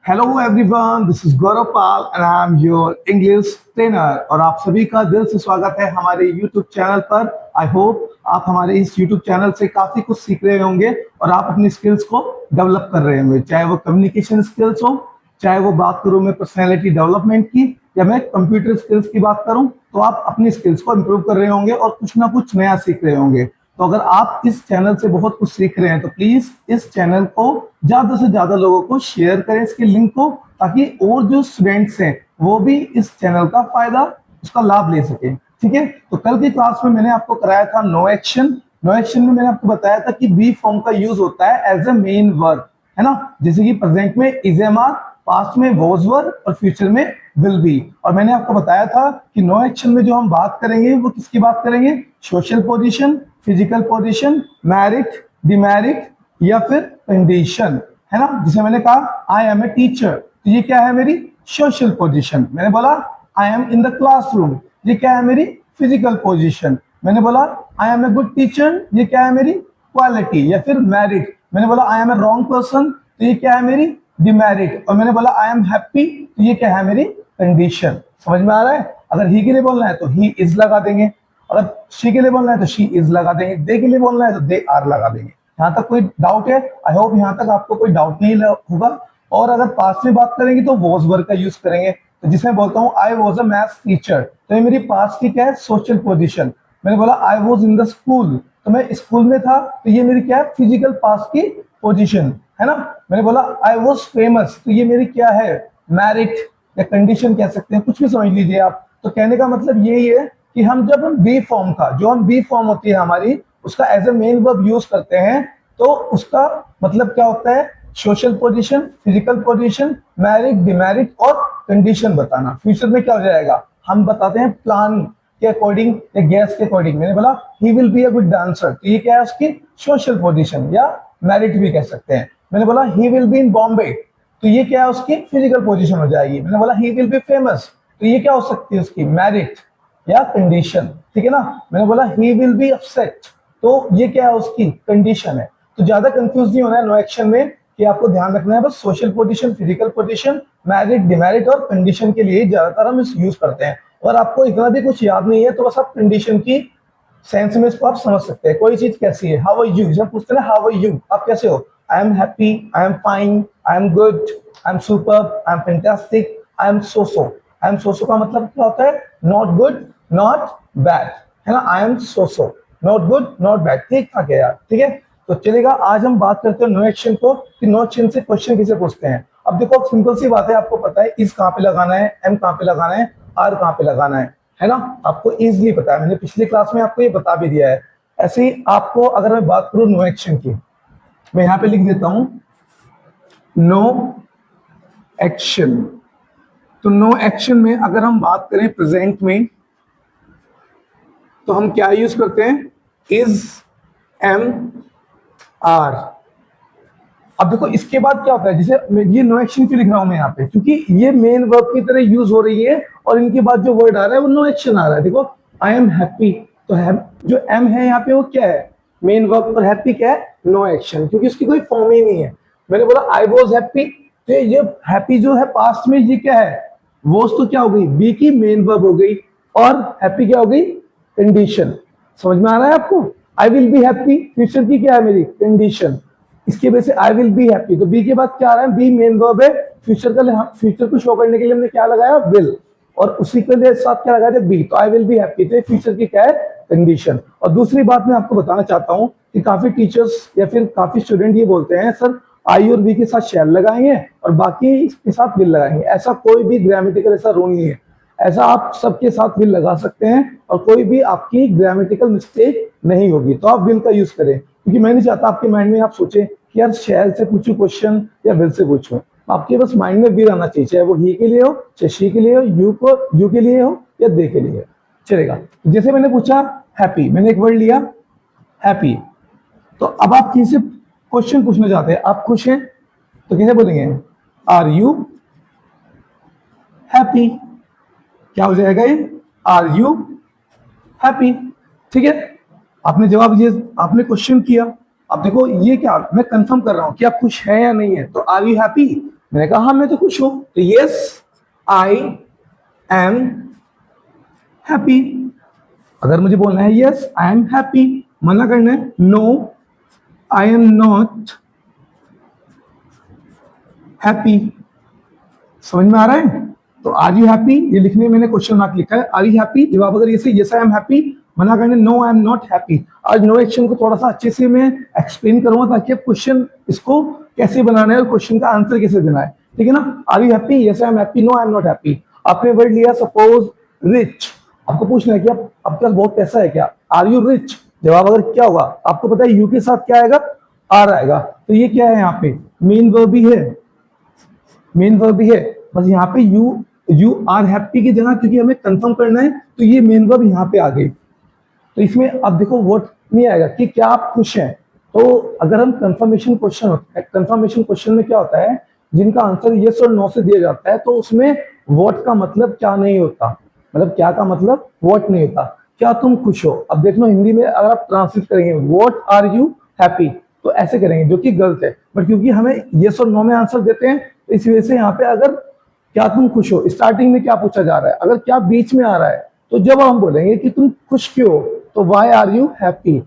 Hello everyone, this is Gaurav Pal and I am your English trainer और आप सभी का दिल से स्वागत है हमारे यूट्यूब चैनल पर। आई होप आप हमारे इस यूट्यूब चैनल से काफी कुछ सीख रहे होंगे और आप अपनी स्किल्स को डेवलप कर रहे होंगे, चाहे वो कम्युनिकेशन स्किल्स हो, चाहे वो बात करूं मैं पर्सनैलिटी डेवलपमेंट की या मैं कंप्यूटर स्किल्स की बात करूं, तो आप अपनी स्किल्स को इम्प्रूव कर रहे होंगे और कुछ ना कुछ नया सीख रहे होंगे। तो अगर आप इस चैनल से बहुत कुछ सीख रहे हैं तो प्लीज इस चैनल को ज्यादा से ज्यादा लोगों को शेयर करें, इसके लिंक को, ताकि और जो स्टूडेंट्स हैं वो भी इस चैनल का फायदा, उसका लाभ ले सकें। ठीक है, तो कल की क्लास में मैंने आपको कराया था नो एक्शन। नो एक्शन में मैंने आपको बताया था कि बी फॉर्म का यूज होता है एज ए मेन वर्ब, है ना। जैसे कि प्रेजेंट में इज एम आर, पास्ट में वॉज वर और फ्यूचर में विल बी। और मैंने आपको बताया था कि नो एक्शन में जो हम बात करेंगे वो किसकी बात करेंगे, social position, physical position, merit, demerit या फिर कंडीशन, है ना। जिसे मैंने कहा आई एम ए टीचर, तो ये क्या है, मेरी सोशल पोजीशन। मैंने बोला I am in the classroom, ये क्या है, मेरी फिजिकल पोजीशन। मैंने बोला I am a good teacher, ये क्या है, मेरी क्वालिटी या फिर मैरिट। मैंने बोला I am a wrong person, तो ये क्या है, मेरी डिमेरिट। और मैंने बोला आई एम हैप्पी, तो ये क्या है, मेरी कंडीशन। समझ में आ रहा है। अगर ही के लिए बोलना है तो ही इज लगा देंगे, अगर शी के लिए बोलना है तो शी इज लगा देंगे, दे के लिए बोलना है तो दे आर लगा देंगे। यहाँ तक कोई डाउट है? आई होप यहाँ तक आपको कोई डाउट नहीं होगा। और अगर पास्ट में बात करेंगे तो वॉज वर्ब का यूज करेंगे। तो जिसमें बोलता हूँ आई वॉज अ मैथ्स टीचर, तो ये मेरी पास्ट की क्या है, सोशल पोजीशन। मैंने बोला I was in the school, तो मैं स्कूल में था, तो ये मेरी क्या है, फिजिकल पास्ट की पोजीशन, है ना। मैंने बोला आई वॉज फेमस, तो ये मेरी क्या है, मैरिट या कंडीशन कह सकते हैं, कुछ भी समझ लीजिए आप। तो कहने का मतलब यही है कि हम जब हम बी फॉर्म का, जो हम बी फॉर्म होती है हमारी, उसका as a main verb use करते हैं, तो उसका मतलब क्या होता है, social position, physical position, merit, demerit और कंडीशन बताना। फ्यूचर में क्या हो जाएगा, हम बताते हैं प्लान के अकॉर्डिंग या गैस के अकॉर्डिंग। मैंने बोला he will be a good dancer, तो ये क्या है, उसकी सोशल पोजीशन या मैरिट भी कह सकते हैं। मैंने बोला he will be in Bombay, तो ये क्या है, उसकी फिजिकल पोजीशन हो जाएगी। मैंने बोला ही विल बी फेमस, तो ये क्या हो सकती है, उसकी मैरिट या कंडीशन। ठीक है ना। मैंने बोला ही विल बी अपसेट, तो ये क्या है, उसकी कंडीशन है। तो ज्यादा कंफ्यूज नहीं होना है नो एक्शन में, कि आपको ध्यान रखना है बस social position, physical position, merit, demerit और कंडीशन के लिए ज्यादातर हम इस यूज करते हैं। और आपको इतना भी कुछ याद नहीं है तो बस आप कंडीशन की सेंस में इसको आप समझ सकते हैं। कोई चीज कैसी है, हाउ आर यू, जब पूछते हैं हाउ आर यू, आप कैसे हो, I am happy, I am fine, I am good, I am super, I am fantastic, I am so so. I am so so का मतलब क्या होता है, नॉट गुड नॉट बैड, है ना। आई am so so, not good not bad, ठीक ठाक है यार। ठीक है, तो चलेगा। आज हम बात करते हैं नो एक्शन को, कि नो एक्शन से क्वेश्चन किसे पूछते हैं। अब देखो सिंपल सी बात है, आपको पता है इस कहाँ पे लगाना है, एम कहाँ पे लगाना है, आर कहाँ पे लगाना है ना। आपको इजीली पता है, मैंने पिछली क्लास में आपको ये बता भी दिया है। ऐसे ही आपको अगर मैं बात करूं नो एक्शन की, मैं यहाँ पे लिख देता हूं नो एक्शन। तो नो एक्शन में अगर हम बात करें प्रेजेंट में, तो हम क्या यूज करते हैं, इज, एम, आर। अब देखो इसके बाद क्या होता है, जैसे ये नो एक्शन क्यों लिख रहा हूं मैं यहाँ पे, क्योंकि ये मेन वर्ब की तरह यूज हो रही है और इनके बाद जो वर्ड आ रहा है वो नो एक्शन आ रहा है। देखो आई एम हैप्पी, तो जो एम है यहाँ पे वो क्या है, मेन वर्ब, और हैप्पी क्या है, नो एक्शन, क्योंकि उसकी कोई फॉर्म ही नहीं है। मैंने बोला आई वॉज हैप्पी, तो ये हैप्पी जो है पास्ट में, ये क्या है, वॉज तो क्या हो गई, बी की मेन वर्ब हो गई, और हैप्पी क्या हो गई, कंडीशन। समझ में आ रहा है आपको। आई विल बी हैप्पी, फ्यूचर की क्या है, मेरी कंडीशन। इसकी वजह से आई विल बी हैप्पी, तो बी के बाद क्या आ रहा है, बी मेन वर्ब है, फ्यूचर का, फ्यूचर को शो करने के लिए हमने क्या लगाया, विल, और उसी के लिए साथ क्या लगाया बी, तो आई विल बी हैप्पी, तो फ्यूचर की क्या है, कंडीशन। और दूसरी बात मैं आपको बताना चाहता हूं कि काफी टीचर्स या फिर काफी स्टूडेंट ये बोलते हैं सर आई और बी के साथ शैल लगाएंगे और बाकी के साथ विल लगाएंगे। ऐसा कोई भी ग्रामेटिकल ऐसा रूल नहीं है, ऐसा आप सबके साथ विल लगा सकते हैं और कोई भी आपकी ग्रामेटिकल मिस्टेक नहीं होगी, तो आप विल का यूज करें। क्योंकि मैं नहीं चाहता आपके माइंड में आप सोचे कि यार शैल से पूछूं क्वेश्चन या विल से पूछूं। आपके बस माइंड में विल आना चाहिए, चाहे वो ही के लिए हो, चाहे शी के लिए हो, यू के लिए हो या दे के लिए, चलेगा। जैसे मैंने पूछा हैप्पी, मैंने एक वर्ड लिया हैप्पी, तो अब आप किसी क्वेश्चन पूछना चाहते हैं, आप खुश हैं, तो कैसे बोलेंगे, आर यू हैप्पी। क्या हो जाएगा ये, आर यू हैप्पी। ठीक है, आपने जवाब, ये आपने क्वेश्चन किया। अब देखो ये क्या, मैं कंफर्म कर रहा हूं कि आप खुश हैं या नहीं है, तो आर यू हैप्पी, मैंने कहा हाँ मैं तो खुश हूं, तो यस आई एम हैप्पी। अगर मुझे बोलना है यस आई एम हैप्पी, मना करना है no I am not happy. समझ में आ रहा है? तो आर यू हैप्पी, ये लिखने में मैंने क्वेश्चन मार्क लिखा है, आर यू हैप्पी। जवाब अगर ये से यस आई एम हैप्पी, मना करने no I am not happy. आज नो एक्शन को थोड़ा सा अच्छे से मैं एक्सप्लेन करूंगा ताकि आप क्वेश्चन इसको कैसे बनाना है और क्वेश्चन का आंसर कैसे देना है, ठीक है ना। Are you happy, yes I am happy, no I am not happy. आपने वर्ड लिया सपोज रिच, आपको पूछना है कि आपके पास बहुत पैसा है क्या, आर यू रिच। जवाब अगर क्या होगा, आपको पता है यू के साथ क्या आएगा, आर आएगा। तो ये क्या है, यहाँ पे मेन वर्ब भी है, मेन वर्ब भी है, बस यहाँ पे यू आर हैप्पी की जगह क्योंकि हमें कंफर्म करना है तो ये मेन वर्ब यहाँ पे आ गई। तो इसमें अब देखो व्हाट नहीं आएगा कि क्या आप खुश हैं। तो अगर हम कंफर्मेशन क्वेश्चन होता है, कंफर्मेशन क्वेश्चन में क्या होता है, जिनका आंसर यस और नो से दिया जाता है तो उसमें व्हाट का मतलब क्या नहीं होता, मतलब क्या का मतलब व्हाट नहीं होता, क्या तुम खुश हो। अब देख लो हिंदी में अगर आप ट्रांसलेट करेंगे व्हाट आर यू हैप्पी तो ऐसे करेंगे जो कि गलत है, बट क्योंकि हमें यस और नो में आंसर देते हैं तो इस वजह से यहाँ पे अगर क्या तुम खुश हो स्टार्टिंग में क्या पूछा जा रहा है, अगर क्या बीच में आ रहा है तो जब हम बोलेंगे कि तुम खुश क्यों हो तो वाई आर यू हैप्पी,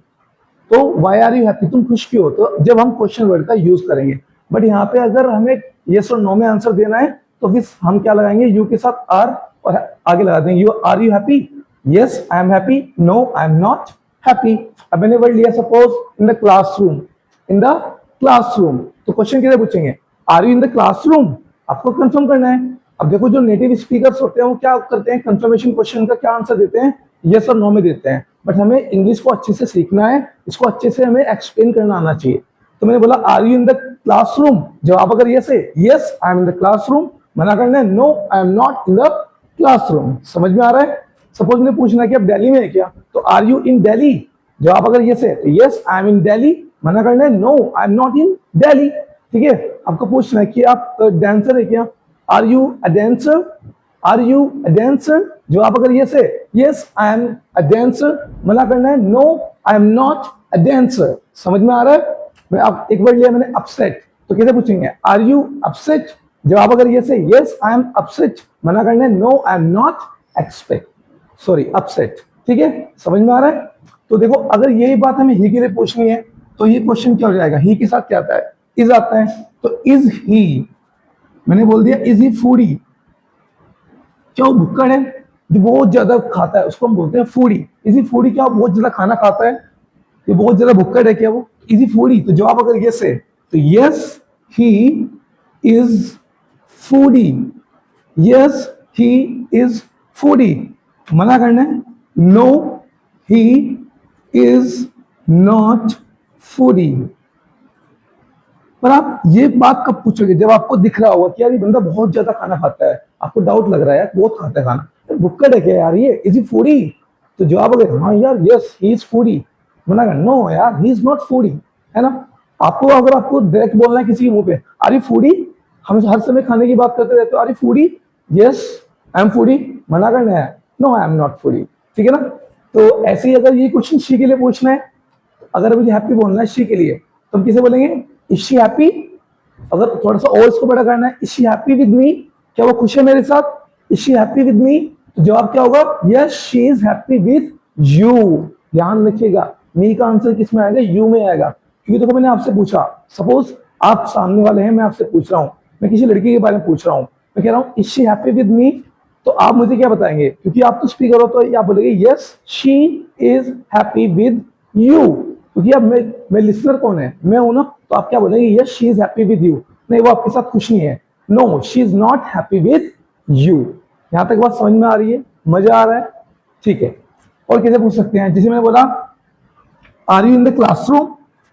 तो वाई आर यू हैप्पी, तुम खुश क्यों हो, तो जब हम क्वेश्चन वर्ड का यूज करेंगे। बट यहाँ पे अगर हमें यस और नो में आंसर देना है तो फिर हम क्या लगाएंगे, यू के साथ आर और आगे लगा देंगे you are you happy, yes I am happy, no I am not happy. अब मैंने वर्ड लिया suppose in the classroom, in the classroom, तो क्वेश्चन कैसे पूछेंगे, are you in the classroom, आपको कंफर्म करना है। अब देखो जो नेटिव स्पीकर्स होते हैं वो क्या करते हैं, कंफर्मेशन क्वेश्चन का क्या आंसर देते हैं, यस और नो में देते हैं। बट हमें इंग्लिश को अच्छे से सीखना है, इसको अच्छे से हमें एक्सप्लेन करना आना चाहिए। तो मैंने बोला are you in the classroom, जवाब अगर यस है yes I am in the classroom, मना करना है no I am not in the classroom. समझ में आ रहा है? सपोज मैंने पूछना कि आप दिल्ली में है क्या, तो आर यू इन दिल्ली, जवाब अगर यस है तो yes I am in Delhi, मना करना है no I am not in Delhi. ठीक है, आपको पूछना है कि आप डांसर है क्या, are you a dancer, are you a dancer, जवाब अगर यस है yes I am a dancer, मना करना है no I am not a dancer. समझ में आ रहा है? मैं अब एक वर्ड लिया मैंने अपसेट, तो कैसे पूछेंगे, आर यू अपसेट, जवाब अगर यस है यस आई एम अपसेट, मना करना है no I am not expect sorry upset. ठीक है, समझ में आ रहा है? तो देखो अगर यही बात हमें ही के लिए पूछनी है तो ये क्वेश्चन क्या हो जाएगा, ही के साथ क्या आता है, इज आता है। तो इज ही, मैंने बोल दिया इज ही फूडी, क्या वो भुक्कड़ है जो बहुत ज्यादा खाता है उसको हम बोलते हैं फूडी। इज ही फूडी, क्या वो बहुत ज्यादा खाना खाता है, ये बहुत ज्यादा भुक्कड़ है क्या वो, इज ही फूडी। तो जवाब अगर यस है तो yes he is foodie, yes he is foodie, मना करना है no he is not foodie. पर आप ये बात कब पूछोगे, जब आपको दिख रहा होगा कि यार ये बंदा बहुत ज्यादा खाना खाता है, आपको डाउट लग रहा है यार बहुत खाता है खाना, भुक्कड़ है क्या यार ये, इज ही फूडी। तो जवाब अगर हाँ यार यस ही इज फूडी, मना कर नो यार ही इज नॉट फूडी, है ना। आपको अगर आपको डायरेक्ट बोलना है किसी के मुंह पे आर यू फूडी, हम हर समय खाने की बात करते रहते हो, are you foodie, yes I am foodie, मना करना है no I am not foodie. ठीक है ना। तो ऐसे ही अगर ये क्वेश्चन शी के लिए पूछना है, अगर मुझे हैप्पी बोलना है शी के लिए तो हम किसे बोलेंगे, इज शी हैप्पी। अगर थोड़ा सा और इसको बड़ा करना है, is she happy with me, क्या वो खुश है मेरे साथ, is she happy with me, तो जवाब क्या होगा, yes she is happy with you. ध्यान रखिएगा मी का आंसर किस में आएगा, यू में आएगा। क्योंकि देखो मैंने आपसे पूछा, सपोज आप सामने वाले हैं, मैं आपसे पूछ रहा हूँ, मैं किसी लड़की के बारे में पूछ रहा हूँ, मैं कह रहा हूँ is she happy with me, तो आप मुझे क्या बताएंगे, क्योंकि आप तो स्पीकर हो तो आप बोलेंगे yes she is happy with you, क्योंकि अब मैं लिसनर कौन है, मैं हूं ना, तो आप क्या बोलेंगे, yes she is happy with you, नहीं वो आपके साथ खुश नहीं है, no she is not happy with you. यहां तक बात समझ में आ रही है, मजा आ रहा है? ठीक है, और कैसे पूछ सकते हैं, जैसे मैंने बोला are you in the classroom,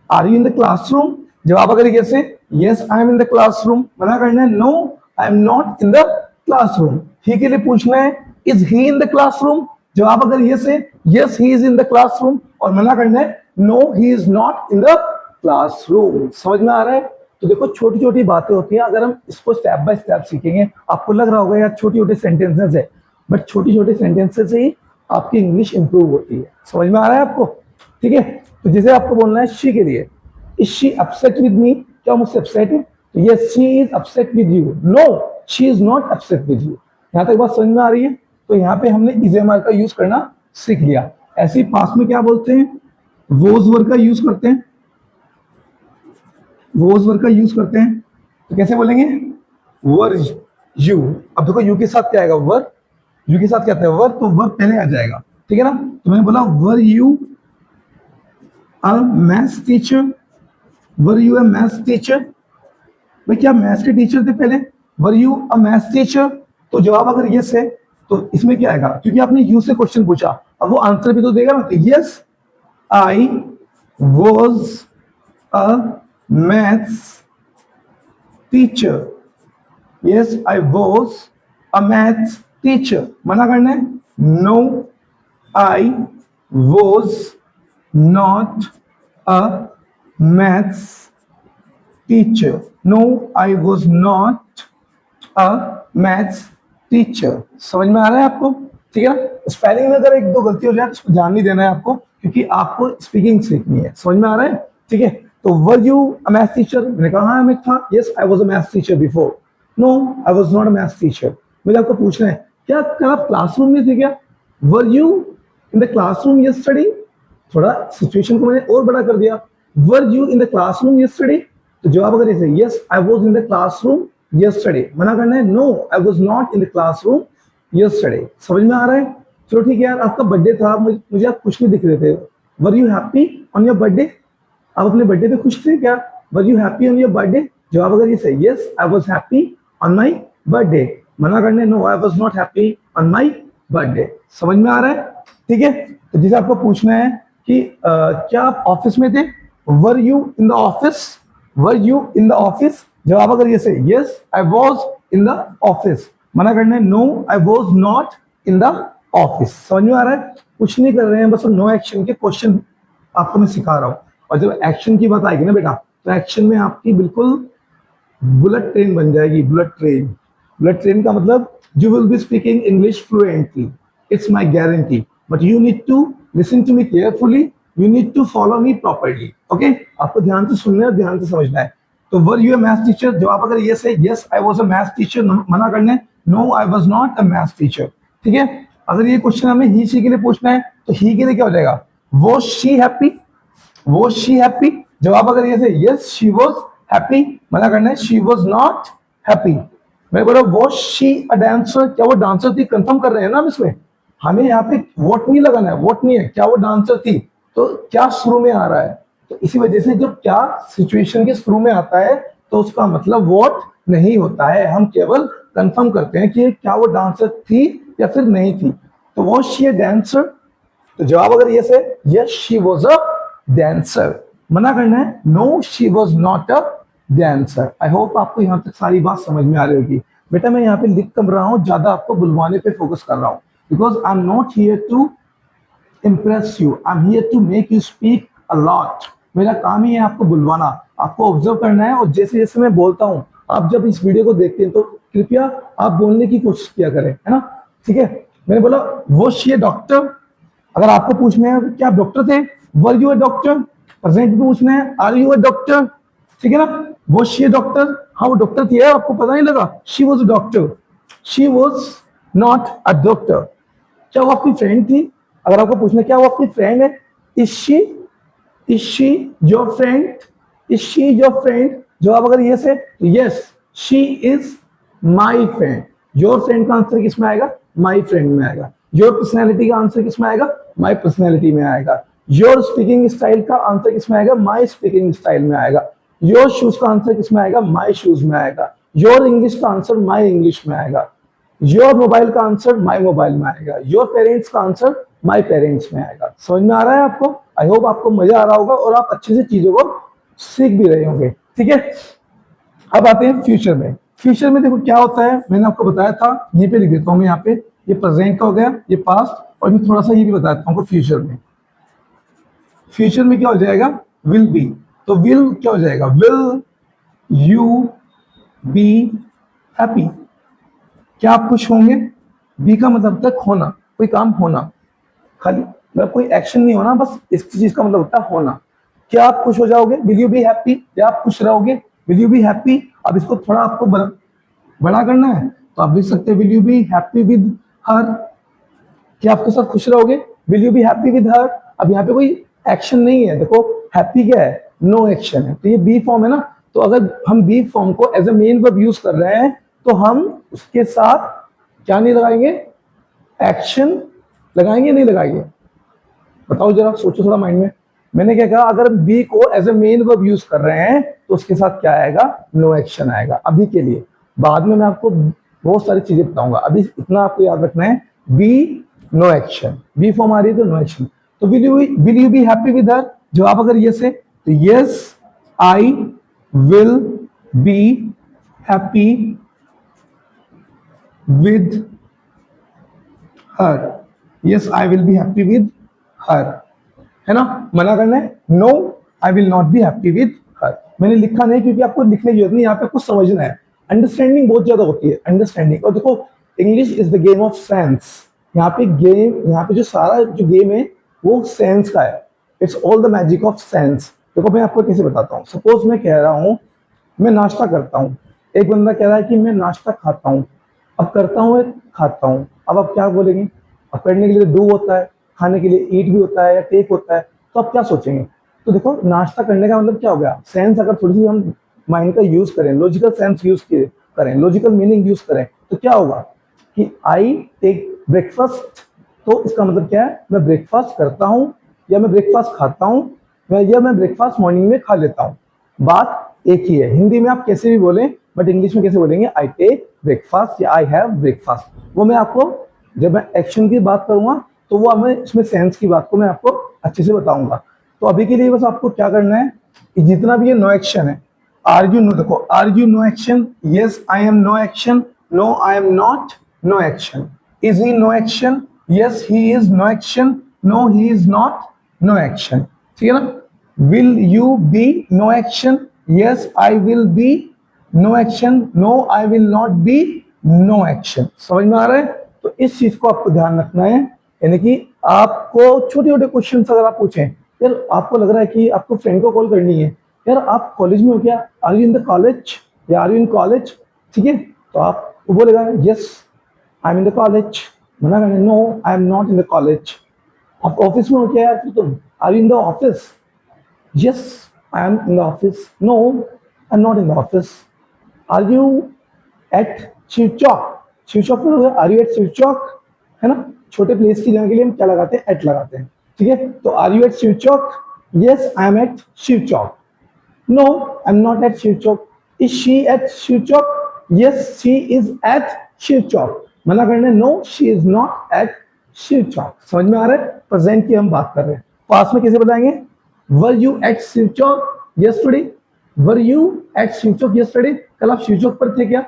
are you in the classroom, जवाब अगर कैसे yes I am in the classroom, मना करना है no I am not in the classroom. He के लिए पूछना है is he in the classroom, जवाब अगर यस है yes he is in the classroom, और मना करना है no he is not in the classroom. समझ में आ रहा है? तो देखो छोटी छोटी बातें होती हैं, अगर हम इसको स्टेप बाय स्टेप सीखेंगे, आपको लग रहा होगा यार छोटे छोटे सेंटेंसेस है, बट छोटे छोटे सेंटेंसेस से ही आपकी इंग्लिश इंप्रूव होती है। समझ में आ रहा है आपको? ठीक है, तो जैसे आपको बोलना है शी के लिए, is she upset with me, क्या मुझसे अपसेट है, yes she is upset with you, no she is not upset with you. यहाँ तक बात समझ में आ रही है? तो यहाँ पे हमने इज एम आर का यूज करना सीख लिया। ऐसे ही पास्ट में क्या बोलते हैं, वोज वर्ड का यूज करते हैं, वोज वर्ड का यूज करते हैं। तो कैसे बोलेंगे, वर यू। अब देखो यू के साथ क्या आएगा, वर, यू के साथ क्या आता है वर, तो वर पहले आ जाएगा, ठीक है ना। तो मैंने बोला वर you a maths teacher, were you a maths teacher. भाई क्या मैथ्स के टीचर थे पहले, वर यू अ मैथ्स टीचर। तो जवाब अगर यस है तो इसमें क्या आएगा, क्योंकि आपने यू से क्वेश्चन पूछा, अब वो आंसर भी तो देगा ना। तो yes I was a maths teacher, yes I was a maths teacher. मना करना है, no I was not a maths teacher, no I was not a maths teacher. समझ में आ रहा है आपको? ठीक है ना। स्पेलिंग में अगर एक दो गलती हो जाए तो उसको ध्यान नहीं देना है आपको, क्योंकि आपको स्पीकिंग सीखनी है। समझ में आ रहा है? ठीक है। तो were you a maths teacher, मैंने कहा हाँ मैं था, yes I was a maths teacher before, no I was not a maths teacher. मुझे आपको पूछना है क्या कल आप क्लासरूम में थे क्या, were you in the classroom yesterday. थोड़ा सिचुएशन को मैंने और बड़ा कर दिया, were you in the classroom yesterday. तो जवाब अगर ऐसे yes I was in the classroom yesterday, मना करना है no I was not in the classroom yesterday. समझ में आ रहा है? चलो ठीक है यार, आपका बर्थडे था, मुझे आप खुश नहीं दिख रहे थे, were you happy on your birthday. आप अपने बर्थडे पे खुश थे क्या, were you happy on your birthday. जवाब अगर ये सही yes I was happy on my birthday, मना करने no I was not happy on my birthday. समझ में आ रहा है? ठीक है। तो जैसे आपको पूछना है कि क्या आप ऑफिस में थे, were you in the office, were you in the office. जवाब अगर ये सही yes I was in the office, मना करने no I was not in the office. समझ में आ रहा है? कुछ नहीं कर रहे हैं, बस नो एक्शन के क्वेश्चन आपको मैं सिखा रहा हूँ। और जब एक्शन की बात आएगी ना बेटा, तो एक्शन में आपकी बिल्कुल बुलेट ट्रेन बन जाएगी, बुलेट ट्रेन। बुलेट ट्रेन का मतलब you will be speaking English fluently, it's my guarantee, but you need to listen to me carefully, you need to follow me properly. Okay, आपको ध्यान से सुनना है, ध्यान से समझना है। तो were you a maths teacher, जवाब अगर यस है yes I was a maths teacher, मना करने no I was not a maths teacher. ठीक है। अगर ये क्वेश्चन हमें ही शी के लिए पूछना है तो ही के लिए क्या हो जाएगा, was she happy, was she happy. जवाब अगर ये यस शी वाज हैप्पी, मना करना है शी वाज नॉट हैप्पी। मैं बोला वाज शी अ डांसर, क्या वो डांसर थी, कंफर्म कर रहे हैं ना हम इसमें। हमें यहाँ पे वोट नहीं लगाना है, वोट नहीं है, क्या वो डांसर थी। तो क्या शुरू में आ रहा है, तो इसी वजह से जब क्या सिचुएशन के शुरू में आता है तो उसका मतलब वोट नहीं होता है, हम केवल कंफर्म करते हैं कि क्या वो डांसर थी या फिर नहीं थी। तो वाज शी अ डांसर, तो जवाब अगर यस है yes she was a dancer, मना करना है no she was not a dancer. I hope आपको यहाँ तक सारी बात समझ में आ रही होगी। बेटा मैं यहाँ पे लिख कम रहा हूँ, ज्यादा आपको बुलवाने पे फोकस कर रहा हूँ, because I am not here to impress you, I'm here to make you speak a lot। मेरा काम ही है आपको बुलवाना, आपको ऑब्जर्व करना है, और जैसे जैसे मैं बोलता हूँ आप जब इस वीडियो को देखते हैं तो कृपया आप बोलने की कोशिश किया करें, है ना। ठीक है। मैंने बोला वो शी डॉक्टर, अगर आपको पूछना है क्या आप डॉक्टर थे, were you a doctor. Present में पूछना है आर यू अ डॉक्टर, ठीक है ना। वो शी डॉक्टर, हाँ वो डॉक्टर थी, आपको पता नहीं लगा, she was a doctor, she was not a doctor. क्या वो आपकी फ्रेंड थी, अगर आपको पूछना क्या वो आपकी फ्रेंड है, is she your friend, is she your friend. जवाब अगर यस है तो yes she is my friend. Your friend का आंसर किस में आएगा, माई फ्रेंड में आएगा। योर पर्सनैलिटी का आंसर किस में आएगा, माई पर्सनैलिटी में आएगा। योर स्पीकिंग स्टाइल का आंसर किस में आएगा, माई स्पीकिंग स्टाइल में आएगा। योर शूज का आंसर किस में आएगा, माई शूज में आएगा। योर इंग्लिश का आंसर माई इंग्लिश में आएगा। योर मोबाइल का आंसर माई मोबाइल में आएगा। योर पेरेंट्स का आंसर माई पेरेंट्स में आएगा। समझ में आ रहा है आपको? आई होप आपको मजा आ रहा होगा और आप अच्छे से चीजों को सीख भी रहे होंगे। ठीक है। अब आते हैं फ्यूचर में। फ्यूचर में देखो क्या होता है, मैंने आपको बताया था, यहीं पे लिख देता हूँ मैं, यहाँ पे ये प्रेजेंट का हो गया, ये पास्ट, और मैं थोड़ा सा ये भी बताता हूँ फ्यूचर में। फ्यूचर में क्या हो जाएगा, विल बी। तो विल क्या हो जाएगा, विल यू बी हैप्पी। क्या आप खुश होंगे, बी का मतलब तक होना, कोई काम होना, खाली मतलब कोई एक्शन नहीं होना, बस इस चीज का मतलब होता है होना। क्या आप खुश हो जाओगे, विल यू बी हैप्पी, क्या आप खुश रहोगे। Will you be happy. अब इसको थोड़ा आपको बड़ा करना है तो आप लिख सकते हैं will you be happy with हर, क्या आपके साथ खुश रहोगे, will you be happy with हर। अब यहाँ पे कोई एक्शन नहीं है, देखो हैप्पी क्या है, नो एक्शन है, तो ये बी फॉर्म है ना, तो अगर हम बी फॉर्म को as a main verb use कर रहे हैं तो हम उसके साथ क्या नहीं लगाएंगे, एक्शन लगाएंगे नहीं लगाएंगे, बताओ जरा, सोचो थोड़ा माइंड में। मैंने क्या कहा, अगर बी को as a main verb use कर रहे हैं तो उसके साथ क्या आएगा, नो एक्शन आएगा अभी के लिए। बाद में मैं आपको बहुत सारी चीजें बताऊंगा, अभी इतना आपको याद रखना है, be no action, be form आ रही है तो नो एक्शन। तो will you be happy with her, जवाब अगर यस है तो yes I will be happy with her, yes I will be happy with her, है ना। मना करना है, no I will not be happy with her. मैंने लिखा नहीं क्योंकि आपको लिखने की जरूरत नहीं, यहाँ पे आपको समझना है, अंडरस्टैंडिंग बहुत ज्यादा होती है, अंडरस्टैंडिंग। और देखो English is the game of sense, यहाँ पे गेम, यहाँ पे जो सारा जो गेम है वो सेंस का है, it's all the magic of sense. देखो मैं आपको कैसे बताता हूँ, सपोज मैं कह रहा हूँ मैं नाश्ता करता हूँ, एक बंदा कह रहा है कि मैं नाश्ता खाता हूँ, अब करता हूँ खाता हूँ, अब आप क्या बोलेंगे, अब करने के लिए डू होता है, खाने के लिए ईट भी होता है या टेक होता है, तो आप क्या सोचेंगे। तो देखो नाश्ता करने का मतलब क्या हो गया, सेंस अगर थोड़ी सी हम माइंड का यूज करें, लॉजिकल सेंस यूज करें, लॉजिकल मीनिंग यूज करें, तो क्या होगा कि आई टेक ब्रेकफास्ट, तो इसका मतलब क्या है, मैं ब्रेकफास्ट करता हूँ या मैं ब्रेकफास्ट खाता हूँ या मैं ब्रेकफास्ट मॉर्निंग में खा लेता हूँ, बात एक ही है। हिंदी में आप कैसे भी बोलें बट इंग्लिश में कैसे बोलेंगे, आई टेक ब्रेकफास्ट या आई हैव ब्रेकफास्ट। वो मैं आपको जब मैं एक्शन की बात करूंगा तो वो हमें इसमें सेंस की बात को मैं आपको अच्छे से बताऊंगा। तो अभी के लिए बस आपको क्या करना है कि जितना भी ये नो एक्शन है, आर यू नो, देखो are you no action, yes I am no action, no I am not no action, is he no action, yes he is no action, no he is not no action, ठीक है ना। Will you be no action, yes I will be no action, no I will not be no action. समझ में आ रहा है। तो इस चीज को आपको ध्यान रखना है, यानी कि आपको छोटे छोटे क्वेश्चन अगर आप पूछें, यार आपको लग रहा है कि आपको फ्रेंड को कॉल करनी है, यार आप कॉलेज में हो क्या, are you in the college या आर यू इन कॉलेज, ठीक है, तो आप वो बोलेगा yes I am in the college, मना करना no I am not in the college. आप ऑफिस में हो क्या यार, फिर तो are you in the office, yes I am in the office, no I'm not in the office, are you at Shiv Chowk, Shiv Chowk में होगा are you at शिवचौक, है ना। छोटे प्लेस की जगह के लिए हम क्या लगाते हैं, एट लगाते हैं, ठीक है। तो are you at Shiv Chowk, yes I am at Shiv Chowk, no I'm not at Shiv Chowk, is she at Shiv Chowk, yes she is at Shiv Chowk, मना करना है, no she is not at Shiv Chowk. समझ में आ रहा है। प्रेजेंट की हम बात कर रहे हैं, पास्ट में कैसे बताएंगे, Were you at Shiv Chowk yesterday? Were you at Shiv Chowk yesterday? कल आप शिवचौक पर थे क्या,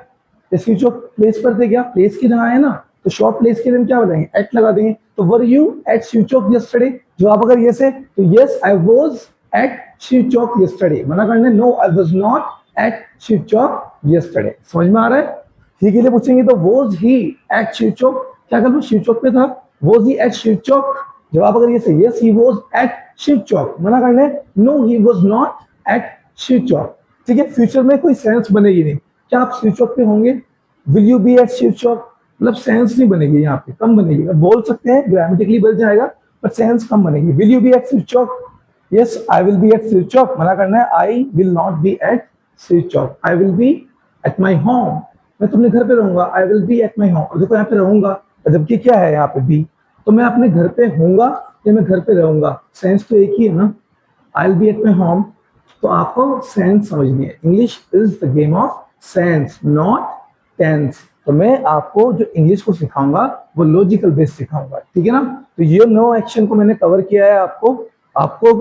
या शिवचौक प्लेस पर थे क्या, प्लेस की जगह है ना, तो शॉर्ट प्लेस के लिए हम क्या बताएंगे, एट लगा देंगे। तो were you at Shivchowk yesterday, जवाब अगर यस है तो yes I was at Shivchowk yesterday, मना करना no I was not at Shivchowk yesterday। समझ में आ रहा है। ही के लिए पूछेंगे तो वाज ही एट शिवचौक, क्या कल वो शिवचौक पे था, वाज ही एट शिवचौक, जवाब अगर ये सही, yes he was at Shivchowk, मना करने no he was not at Shivchowk, ठीक है। फ्यूचर में कोई सेंस बनेगी नहीं, क्या आप शिवचौक पे होंगे, will you be at Shiv Chowk, मतलब सेंस नहीं बनेगी, यहाँ पे कम बनेगी, बोल सकते हैं ग्रामेटिकली बन जाएगा पर सेंस कम बनेगी। Will you be at Shivchowk, yes I will be at Shivchowk, मना करना है I will not be at Shivchowk, I will be at my home, मैं तुम्हारे घर पे रहूंगा, I will be at my home. और देखो यहाँ पे रहूंगा, जबकि क्या है यहाँ पे बी, तो मैं अपने घर पे होऊंगा या मैं घर पे रहूंगा, सेंस तो एक ही है ना, I will be at my home. तो आपको सेंस समझनी है, English is the game of sense not tense. तो मैं आपको जो इंग्लिश को सिखाऊंगा वो लॉजिकल बेस सिखाऊंगा, ठीक है ना। तो ये नो एक्शन को मैंने कवर किया है। आपको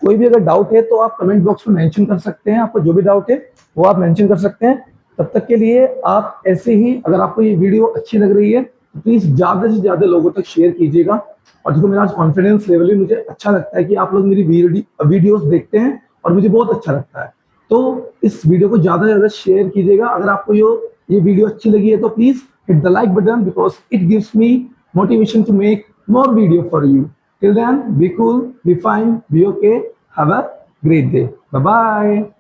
कोई भी अगर डाउट है तो आप कमेंट बॉक्स में मेंशन कर सकते हैं, आपको जो भी डाउट है वो आप मेंशन कर सकते हैं। तब तक के लिए आप ऐसे ही, अगर आपको ये वीडियो अच्छी लग रही है तो प्लीज ज्यादा से ज्यादा लोगों तक शेयर कीजिएगा। और देखो मेरा आज कॉन्फिडेंस लेवल भी, मुझे अच्छा लगता है कि आप लोग मेरी वीडियोस देखते हैं और मुझे बहुत अच्छा लगता है। तो इस वीडियो को ज्यादा से ज्यादा शेयर कीजिएगा। अगर आपको ये वीडियो अच्छी लगी है तो please hit the like button, because it gives me motivation to make more video for you. Till then, be cool, be fine, be okay. Have a great day. Bye bye.